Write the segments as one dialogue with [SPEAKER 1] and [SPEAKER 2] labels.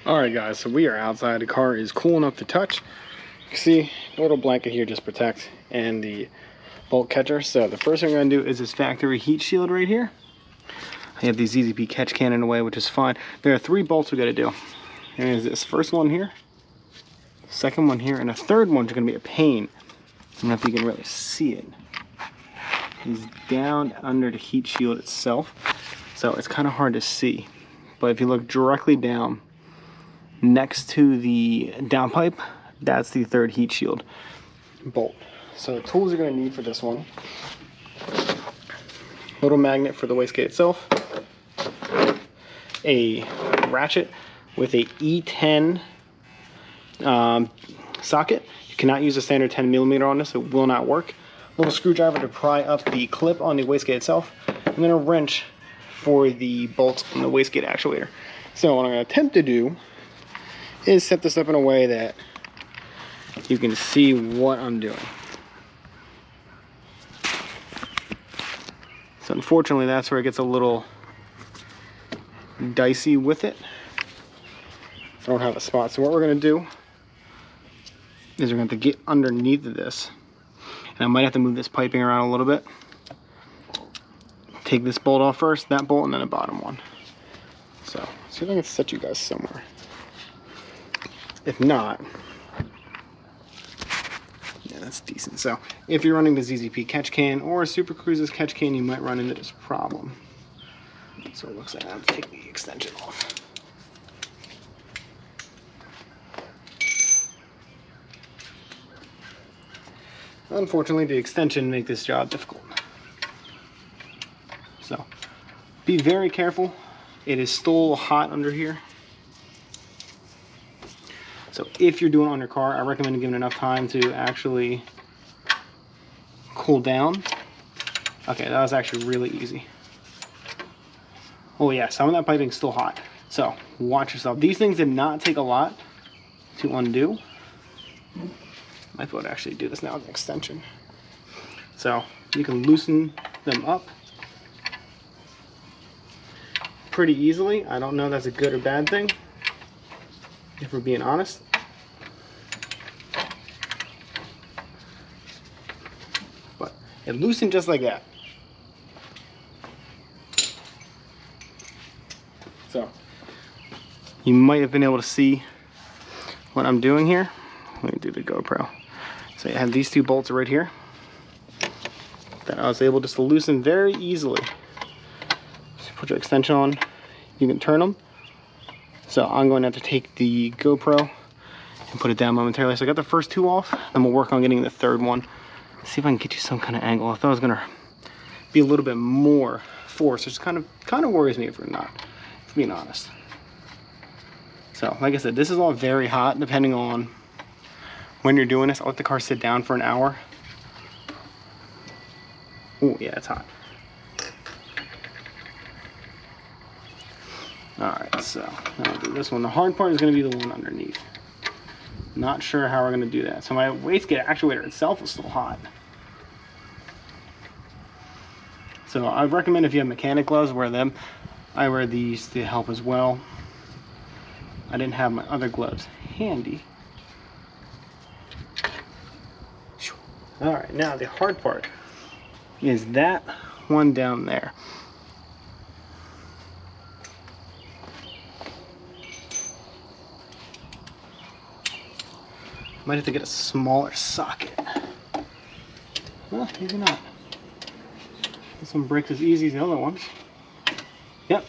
[SPEAKER 1] Alright guys, so we are outside. The car is cool enough to touch. You can see a little blanket here just protects, and the bolt catcher. So the first thing I'm going to do is this factory heat shield right here. I have the ZZP catch can in the way, which is fine. There are 3 bolts we got to do. There's this first one here, second one here, and a third one's going to be a pain. I don't know if you can really see it. It's down under the heat shield itself, so it's kind of hard to see. But if you look directly down next to the downpipe, that's the 3rd heat shield bolt. So the tools you're going to need for this one: little magnet for the wastegate itself, a ratchet with a E10 socket. You cannot use a standard 10mm on this, it will not work. A little screwdriver to pry up the clip on the wastegate itself, and then a wrench for the bolts on the wastegate actuator. So what I'm going to attempt to do is set this up in a way that you can see what I'm doing. So unfortunately, that's where it gets a little dicey with it. I don't have a spot. So what we're going to do is we're going to have to get underneath of this. And I might have to move this piping around a little bit. Take this bolt off first, that bolt, and then the bottom one. So, see if I can set you guys somewhere. If not, yeah, that's decent. So, if you're running the ZZP catch can or a Super Cruzes catch can, you might run into this problem. So it looks like I have to take the extension off. Unfortunately, the extension makes this job difficult. So, be very careful. It is still hot under here. So if you're doing it on your car, I recommend giving enough time to actually cool down. Okay, that was actually really easy. Oh yeah, some of that piping is still hot. So watch yourself. These things did not take a lot to undo. I might be able to actually do this now with an extension. So you can loosen them up pretty easily. I don't know if that's a good or bad thing, if we're being honest. But it loosened just like that. So you might have been able to see what I'm doing here. Let me do the GoPro. So I have these 2 bolts right here that I was able just to loosen very easily. So put your extension on, you can turn them. So I'm going to have to take the GoPro and put it down momentarily. So I got the first 2 off, then we'll work on getting the 3rd one. See if I can get you some kind of angle. I thought it was gonna be a little bit more force, which kind of worries me if we're not, to be honest. So like I said, this is all very hot depending on when you're doing this. I'll let the car sit down for an hour. Oh yeah, it's hot. Alright, so now I'll do this one. The hard part is going to be the one underneath. Not sure how we're going to do that. So my wastegate actuator itself is still hot. So I recommend if you have mechanic gloves, wear them. I wear these to help as well. I didn't have my other gloves handy. Alright, now the hard part is that one down there. Might have to get a smaller socket. Well, maybe not. This one breaks as easy as the other ones. Yep.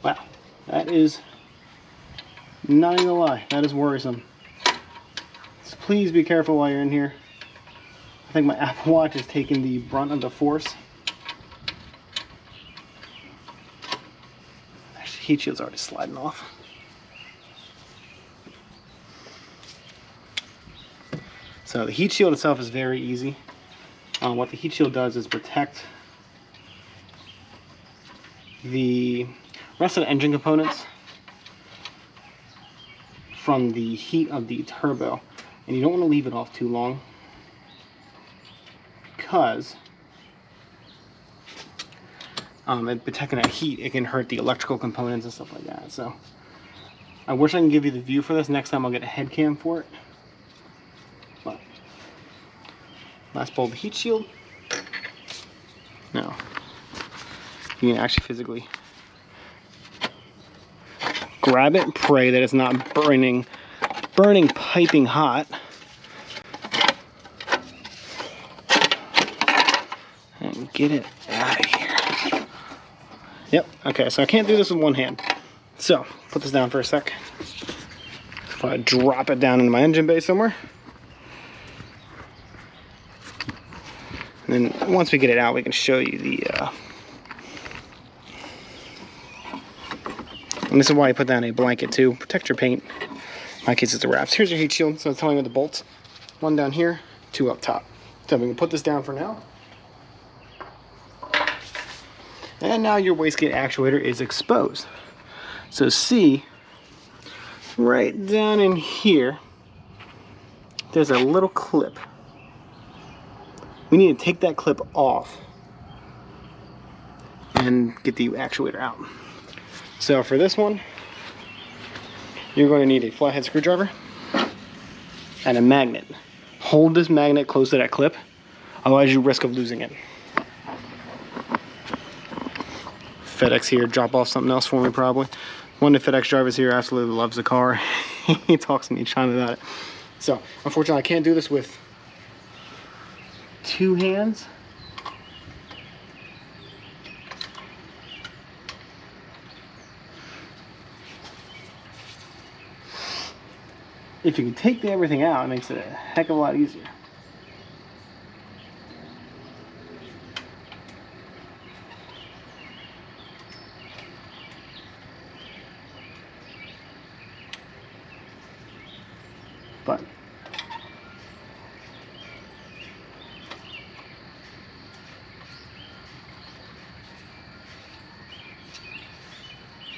[SPEAKER 1] Wow, that is not even a lie. That is worrisome. So please be careful while you're in here. I think my Apple Watch is taking the brunt of the force. Actually, heat shield's already sliding off. So the heat shield itself is very easy. What the heat shield does is protect the rest of the engine components from the heat of the turbo. And you don't want to leave it off too long, because and protecting that heat, it can hurt the electrical components and stuff like that. So I wish I can give you the view for this. Next time I'll get a head cam for it. But last bolt of the heat shield. Now, you can actually physically grab it and pray that it's not burning piping hot. And get it out of here. Yep, okay, so I can't do this with one hand. So, put this down for a sec. If I drop it down into my engine bay somewhere. And then once we get it out, we can show you the and this is why you put down a blanket too, protect your paint. In my case, it's the wraps. Here's your heat shield. So it's telling you the bolts. One down here, two up top. So we can put this down for now. And now your wastegate actuator is exposed. So see, right down in here, there's a little clip. We need to take that clip off and get the actuator out. So for this one, you're going to need a flathead screwdriver and a magnet. Hold this magnet close to that clip, otherwise you risk of losing it. FedEx here, drop off something else for me probably. One of the FedEx drivers here absolutely loves the car. He talks to me trying about it. So unfortunately I can't do this with two hands. If you can take everything out, it makes it a heck of a lot easier. But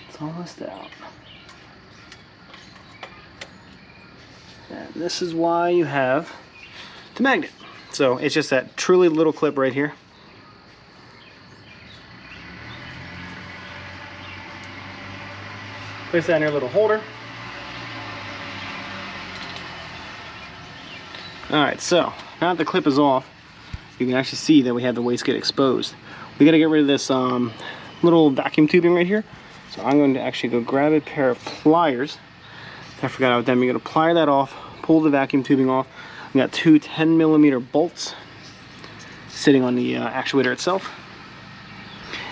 [SPEAKER 1] it's almost out. And this is why you have the magnet. So it's just that truly little clip right here. Place that in your little holder. Alright, so now that the clip is off, you can actually see that we have the wastegate exposed. We gotta get rid of this little vacuum tubing right here. So I'm going to actually go grab a pair of pliers. I forgot about them. You're going to ply that off, pull the vacuum tubing off. We got two 10mm bolts sitting on the actuator itself.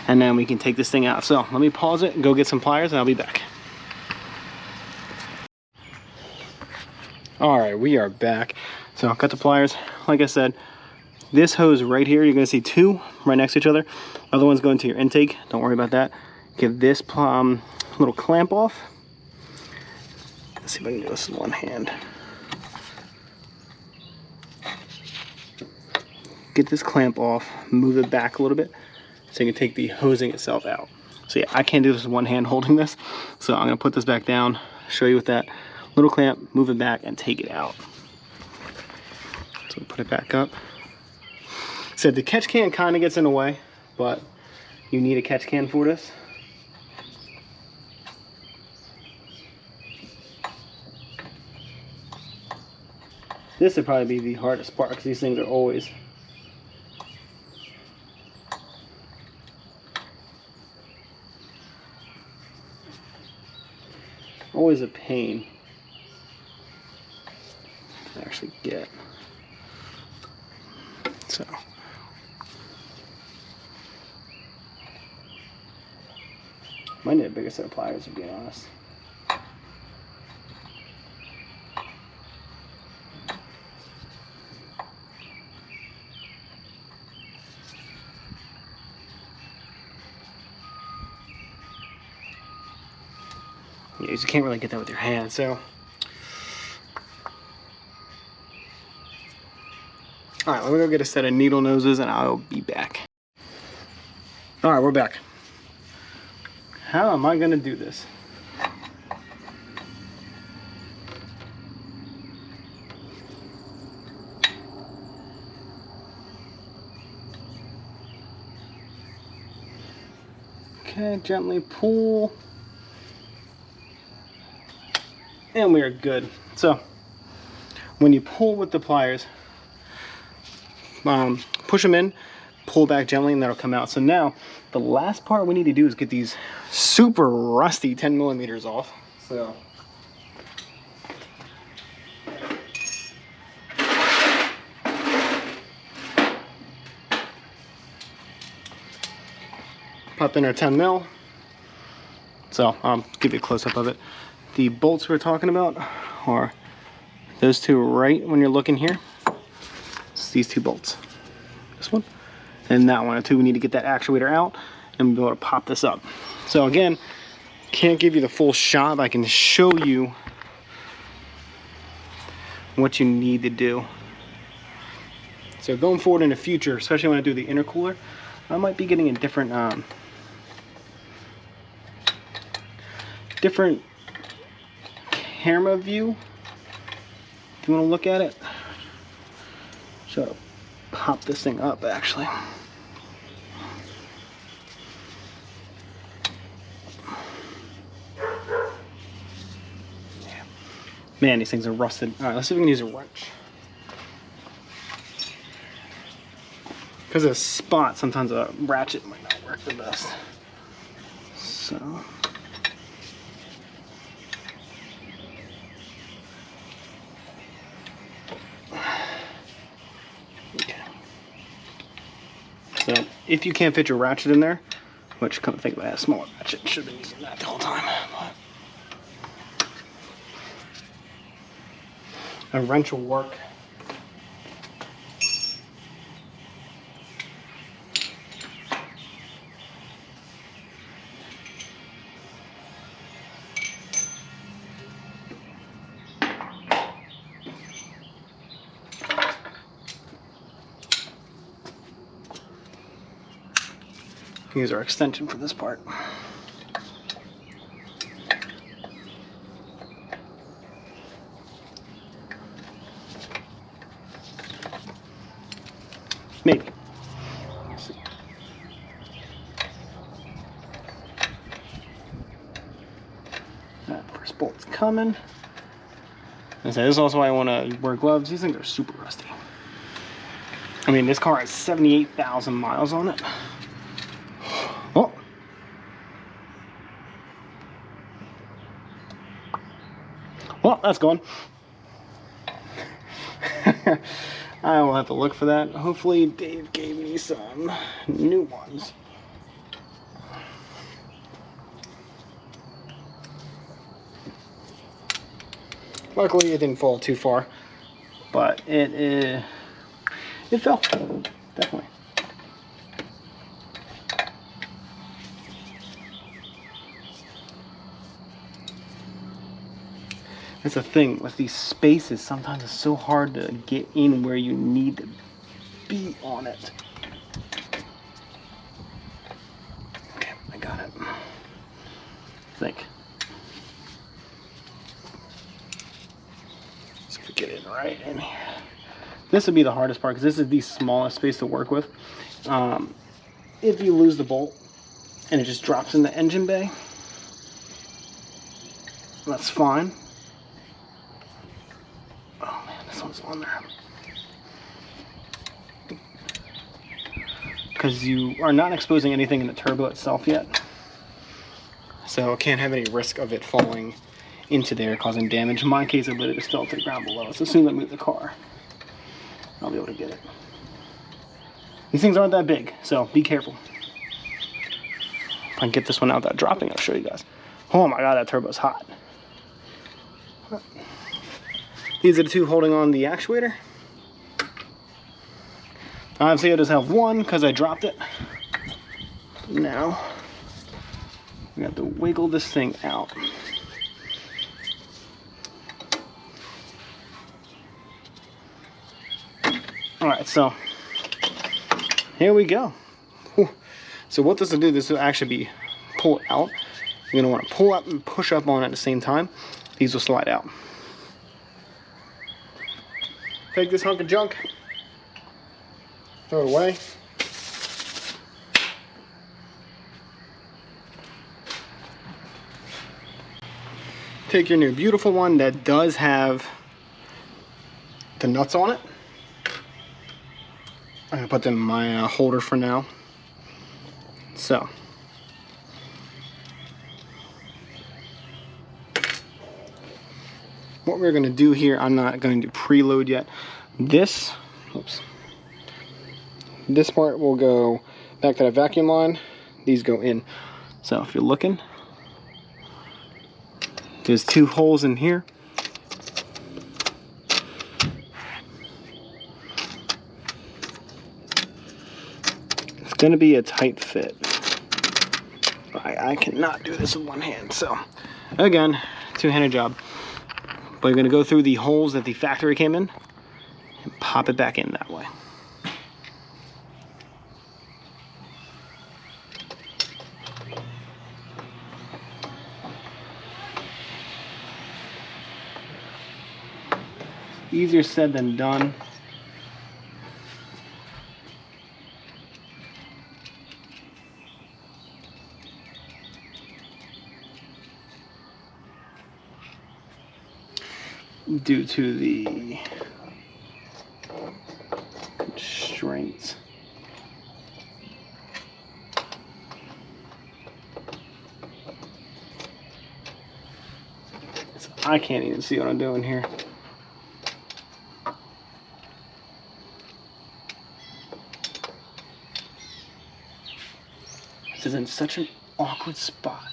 [SPEAKER 1] And then we can take this thing out. So let me pause it and go get some pliers and I'll be back. Alright, we are back. So I'll cut the pliers. Like I said, this hose right here, you're going to see two right next to each other. Other one's going to your intake. Don't worry about that. Get this little clamp off. Let's see if I can do this in one hand. Get this clamp off, move it back a little bit so you can take the hosing itself out. So yeah, I can't do this with one hand holding this. So I'm gonna put this back down, show you with that little clamp, move it back and take it out. So put it back up. So the catch can kind of gets in the way, but you need a catch can for this. This would probably be the hardest part because these things are always a pain to actually get. So might need a bigger set of pliers, to be honest. You can't really get that with your hand, so. All right, let me go get a set of needle noses and I'll be back. All right, we're back. How am I gonna do this? Okay, gently pull. and we are good. So when you pull with the pliers, push them in, pull back gently, and that'll come out. So now the last part we need to do is get these super rusty 10 millimeters off. So pop in our 10 mil. So I'll give you a close-up of it. The bolts we're talking about are those two right when you're looking here. It's these two bolts. This one and that one too. We need to get that actuator out and be able to pop this up. So again, can't give you the full shot, but I can show you what you need to do. So going forward in the future, especially when I do the intercooler, I might be getting a different different camera view if you want to look at it. So pop this thing up actually. Man, these things are rusted. All right, let's see if we can use a wrench. Because of the spot, sometimes a ratchet might not work the best. So. Okay. So, if you can't fit your ratchet in there, which come to think about it, a smaller ratchet, should have been using that the whole time. But a wrench will work. Use our extension for this part. Maybe. Let's see. That first bolt's coming. This is also why I want to wear gloves. These things are super rusty. I mean, this car has 78,000 miles on it. Oh. Well, that's gone. I will have to look for that. Hopefully Dave gave me some new ones. Luckily it didn't fall too far, but it fell, definitely. That's the thing with these spaces, sometimes it's so hard to get in where you need to be on it. Okay, I got it. I think. Let's see if we get it right in here. This would be the hardest part because this is the smallest space to work with. If you lose the bolt and it just drops in the engine bay, that's fine. Oh man, this one's on there. Because you are not exposing anything in the turbo itself yet. So can't have any risk of it falling into there, causing damage. In my case, I literally just fell to the ground below. So as soon as I move the car, I'll be able to get it. These things aren't that big, so be careful. If I can get this one out without dropping, I'll show you guys. Oh my god, that turbo's hot. These are the two holding on the actuator. Obviously I just have one because I dropped it. Now we have to wiggle this thing out. Alright, so here we go. Whew. So what this will do, this will actually be pull it out. You're going to want to pull up and push up on it at the same time. These will slide out. Take this hunk of junk, throw it away. take your new beautiful one that does have the nuts on it. I'm gonna put them in my holder for now. So, what we're gonna do here, I'm not going to preload yet. This part will go back to that vacuum line. These go in. So if you're looking, there's 2 holes in here. It's gonna be a tight fit. I cannot do this with one hand, so again, 2-handed job. But you're gonna go through the holes that the factory came in and pop it back in that way. Easier said than done. Due to the constraints. I can't even see what I'm doing here. This is in such an awkward spot.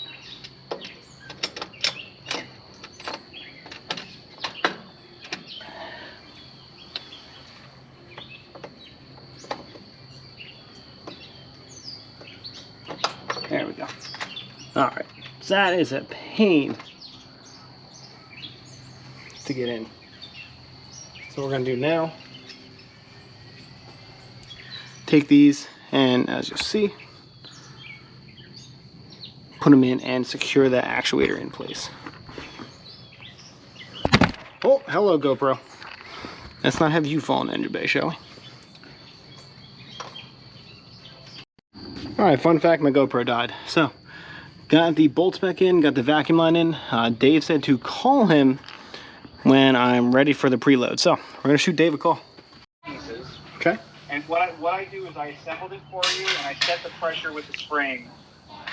[SPEAKER 1] There we go. All right, so that is a pain to get in. So what we're gonna do now, take these and as you'll see, put them in and secure that actuator in place. Oh, hello GoPro. Let's not have you fall in the engine bay, shall we? Alright, fun fact, my GoPro died. So, got the bolts back in, got the vacuum line in. Dave said to call him when I'm ready for the preload. So, we're going to shoot Dave a call.
[SPEAKER 2] Pieces.
[SPEAKER 1] Okay.
[SPEAKER 2] And what I do is I assembled it for you and I set the pressure with the spring.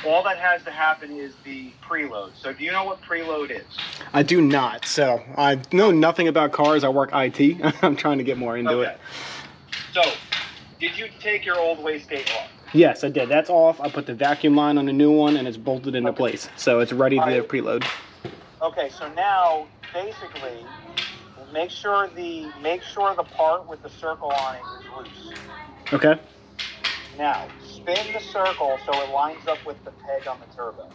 [SPEAKER 2] All that has to happen is the preload. So do you know what preload is?
[SPEAKER 1] I do not. So, I know nothing about cars. I work IT. I'm trying to get more into it.
[SPEAKER 2] So, did you take your old wastegate off?
[SPEAKER 1] Yes, I did. That's off. I put the vacuum line on the new one and it's bolted into place. So it's ready to preload.
[SPEAKER 2] Okay, so now basically make sure the part with the circle on it is loose.
[SPEAKER 1] Okay.
[SPEAKER 2] Now, spin the circle so it lines up with the peg on the turbo.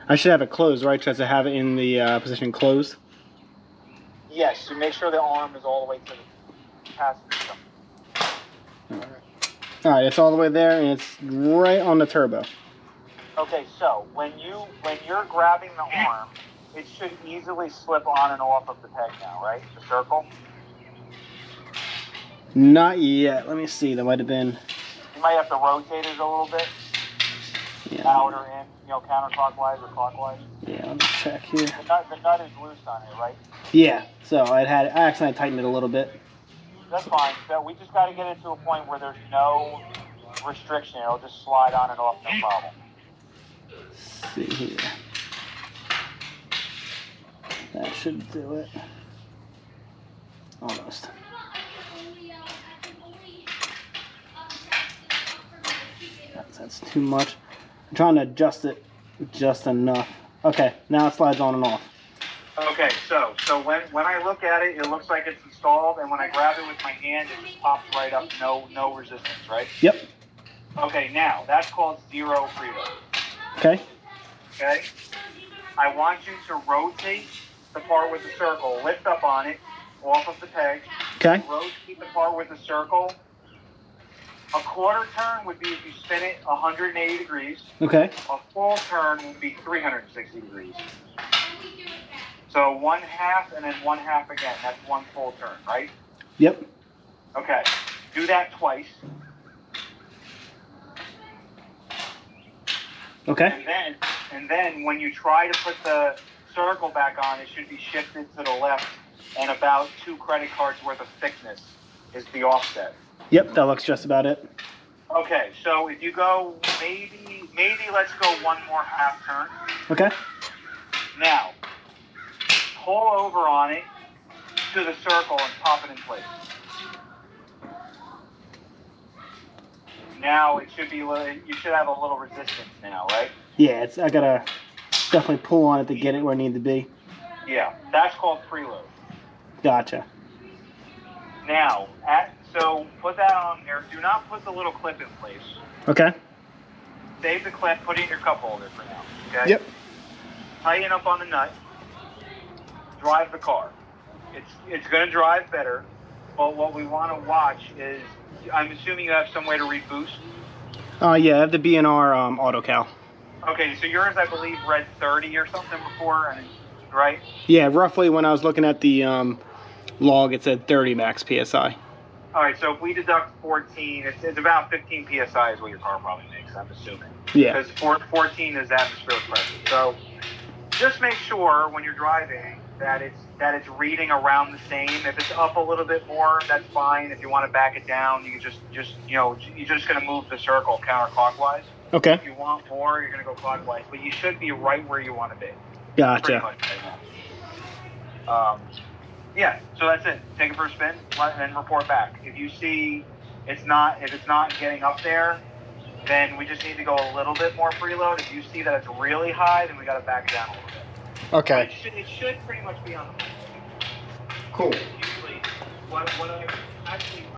[SPEAKER 1] I should have it closed, right? Should I have it in the position closed?
[SPEAKER 2] Yes, so make sure the arm is all the way to the passenger side.
[SPEAKER 1] Alright. Alright, it's all the way there and it's right on the turbo.
[SPEAKER 2] Okay, so when you're grabbing the arm, it should easily slip on and off of the peg now, right? The circle?
[SPEAKER 1] Not yet. Let me see. There might have been.
[SPEAKER 2] You might have to rotate it a little bit.
[SPEAKER 1] Yeah.
[SPEAKER 2] Out or in, counterclockwise or clockwise.
[SPEAKER 1] Yeah, let me check here.
[SPEAKER 2] The nut is loose on it, right?
[SPEAKER 1] Yeah, so I accidentally tightened it a little bit.
[SPEAKER 2] That's fine. So we just got to get it to a point where there's no restriction. It'll just slide on and off, no problem.
[SPEAKER 1] Let's see here. That should do it. Almost. That's too much. I'm trying to adjust it just enough. Okay, now it slides on and off.
[SPEAKER 2] Okay, so when I look at it, it looks like it's installed, and when I grab it with my hand, it just pops right up, no resistance, right?
[SPEAKER 1] Yep.
[SPEAKER 2] Okay, now that's called zero preload.
[SPEAKER 1] Okay.
[SPEAKER 2] Okay. I want you to rotate the part with the circle, lift up on it, off of the peg.
[SPEAKER 1] Okay.
[SPEAKER 2] Rotate the part with the circle. A quarter turn would be if you spin it 180 degrees.
[SPEAKER 1] Okay.
[SPEAKER 2] A full turn would be 360 degrees. So 1/2 and then 1/2 again. That's one full turn, right?
[SPEAKER 1] Yep.
[SPEAKER 2] Okay. Do that twice.
[SPEAKER 1] Okay.
[SPEAKER 2] And then when you try to put the circle back on, it should be shifted to the left, and about 2 credit cards worth of thickness is the offset.
[SPEAKER 1] Yep, that looks just about it.
[SPEAKER 2] Okay, so if you go, maybe let's go one more half turn.
[SPEAKER 1] Okay.
[SPEAKER 2] Now, pull over on it to the circle and pop it in place. Now it should be, you should have a little resistance now, right?
[SPEAKER 1] Yeah, I gotta definitely pull on it to get it where I need to be.
[SPEAKER 2] Yeah, that's called preload.
[SPEAKER 1] Gotcha.
[SPEAKER 2] Now, so put that on there. Do not put the little clip in place.
[SPEAKER 1] Okay.
[SPEAKER 2] Save the clip, put it in your cup holder for now, okay?
[SPEAKER 1] Yep.
[SPEAKER 2] Tighten up on the nut. Drive the car. It's going to drive better, but what we want to watch is, I'm assuming you have some way to read boost.
[SPEAKER 1] Yeah, I have the B&R auto cal.
[SPEAKER 2] Okay, so yours, I believe, read 30 or something before, right?
[SPEAKER 1] Yeah, roughly when I was looking at the log, it said 30 max PSI.
[SPEAKER 2] All right, so if we deduct 14, it's about 15 PSI is what your car probably makes, I'm assuming.
[SPEAKER 1] Yeah.
[SPEAKER 2] Because 14 is atmospheric pressure. So just make sure when you're driving that it's reading around the same. If it's up a little bit more, that's fine. If you want to back it down, you can just you're just going to move the circle counterclockwise.
[SPEAKER 1] Okay.
[SPEAKER 2] If you want more, you're going to go clockwise, but you should be right where you want to be.
[SPEAKER 1] Gotcha.
[SPEAKER 2] Pretty much right now. Yeah, so that's it. Take it for a spin and report back. If you see if it's not getting up there, then we just need to go a little bit more preload. If you see that it's really high, then we got to back it down a little bit.
[SPEAKER 1] Okay.
[SPEAKER 2] It should pretty much be on the.
[SPEAKER 1] Cool.
[SPEAKER 2] Usually, what I actually